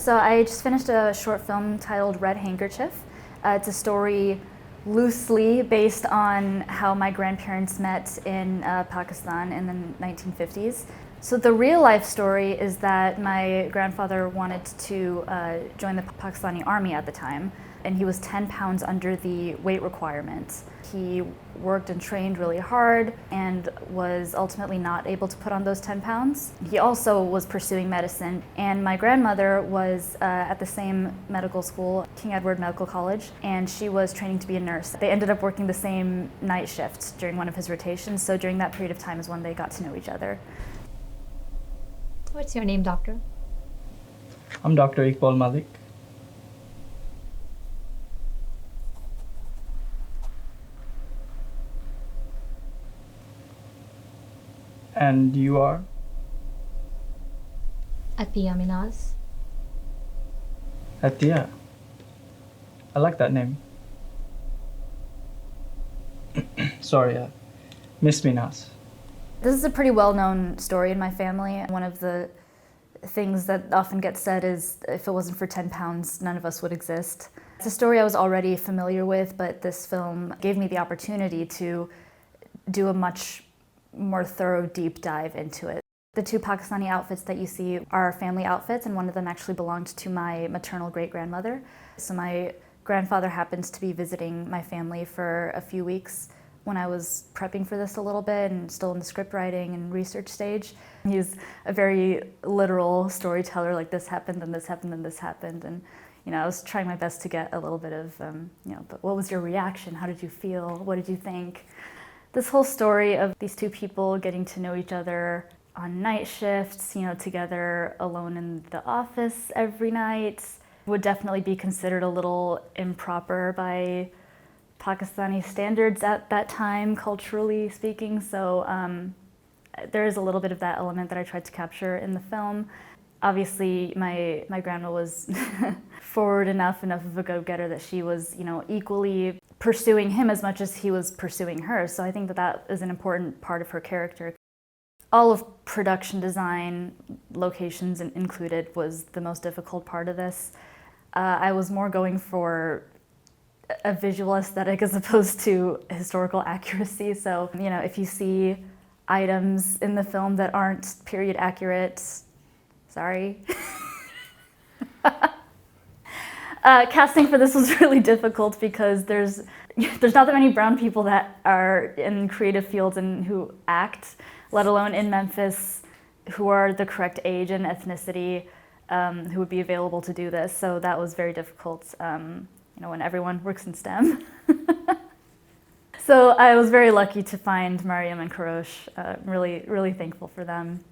So I just finished a short film titled Red Handkerchief. It's a story loosely based on how my grandparents met in Pakistan in the 1950s. So the real life story is that my grandfather wanted to join the Pakistani army at the time, and he was 10 pounds under the weight requirement. He worked and trained really hard and was ultimately not able to put on those 10 pounds. He also was pursuing medicine, and my grandmother was at the same medical school, King Edward Medical College, and she was training to be a nurse. They ended up working the same night shift during one of his rotations, so during that period of time is when they got to know each other. What's your name, doctor? I'm Dr. Imaan Malik. And you are? Atiya Minaz. Atiya. I like that name. Sorry, Miss Minaz. This is a pretty well-known story in my family. One of the things that often gets said is, if it wasn't for 10 pounds, none of us would exist. It's a story I was already familiar with, but this film gave me the opportunity to do a much more thorough deep dive into it. The two Pakistani outfits that you see are family outfits, and one of them actually belonged to my maternal great-grandmother. So my grandfather happens to be visiting my family for a few weeks when I was prepping for this a little bit and still in the script writing and research stage. He's a very literal storyteller, like this happened and this happened and this happened. And I was trying my best to get a little bit of, but what was your reaction? How did you feel? What did you think? This whole story of these two people getting to know each other on night shifts, together alone in the office every night, would definitely be considered a little improper by Pakistani standards at that time, culturally speaking. So there is a little bit of that element that I tried to capture in the film. Obviously, my grandma was forward enough of a go-getter that she was, equally pursuing him as much as he was pursuing her. So I think that is an important part of her character. All of production design, locations included, was the most difficult part of this. I was more going for a visual aesthetic as opposed to historical accuracy. So, if you see items in the film that aren't period accurate, sorry. Casting for this was really difficult because there's not that many brown people that are in creative fields and who act, let alone in Memphis, who are the correct age and ethnicity, who would be available to do this. So that was very difficult. When everyone works in STEM. So I was very lucky to find Mariam and Karosh. Really, really thankful for them.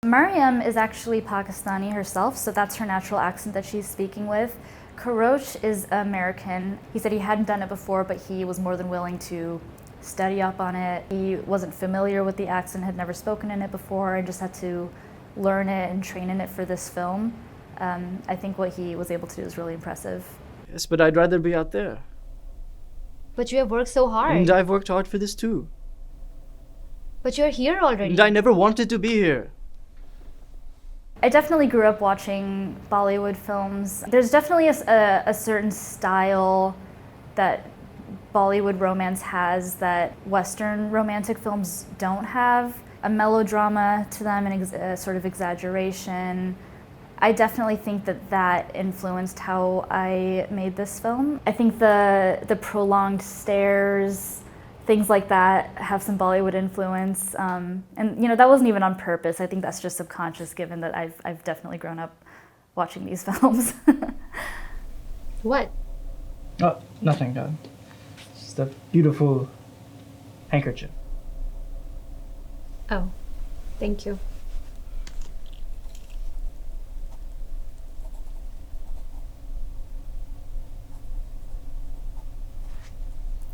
Mariam is actually Pakistani herself, so that's her natural accent that she's speaking with. Karosh is American. He said he hadn't done it before, but he was more than willing to study up on it. He wasn't familiar with the accent, had never spoken in it before, and just had to learn it and train in it for this film. I think what he was able to do is really impressive. Yes, but I'd rather be out there. But you have worked so hard. And I've worked hard for this too. But you're here already. And I never wanted to be here. I definitely grew up watching Bollywood films. There's definitely a certain style that Bollywood romance has that Western romantic films don't have. A melodrama to them and a sort of exaggeration. I definitely think that influenced how I made this film. I think the prolonged stares, things like that, have some Bollywood influence. And that wasn't even on purpose. I think that's just subconscious, given that I've definitely grown up watching these films. What? Oh, nothing, Dad. Just a beautiful handkerchief. Oh, thank you.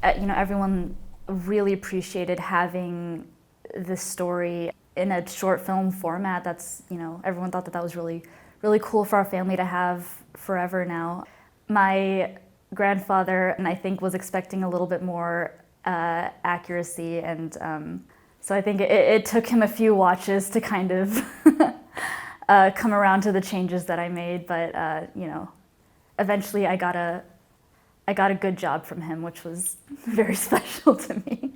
Everyone really appreciated having this story in a short film format. That's, everyone thought that was really, really cool for our family to have forever now. My grandfather, and I think, was expecting a little bit more accuracy, and so I think it took him a few watches to kind of come around to the changes that I made. But you know, eventually I got a good job from him, which was very special to me.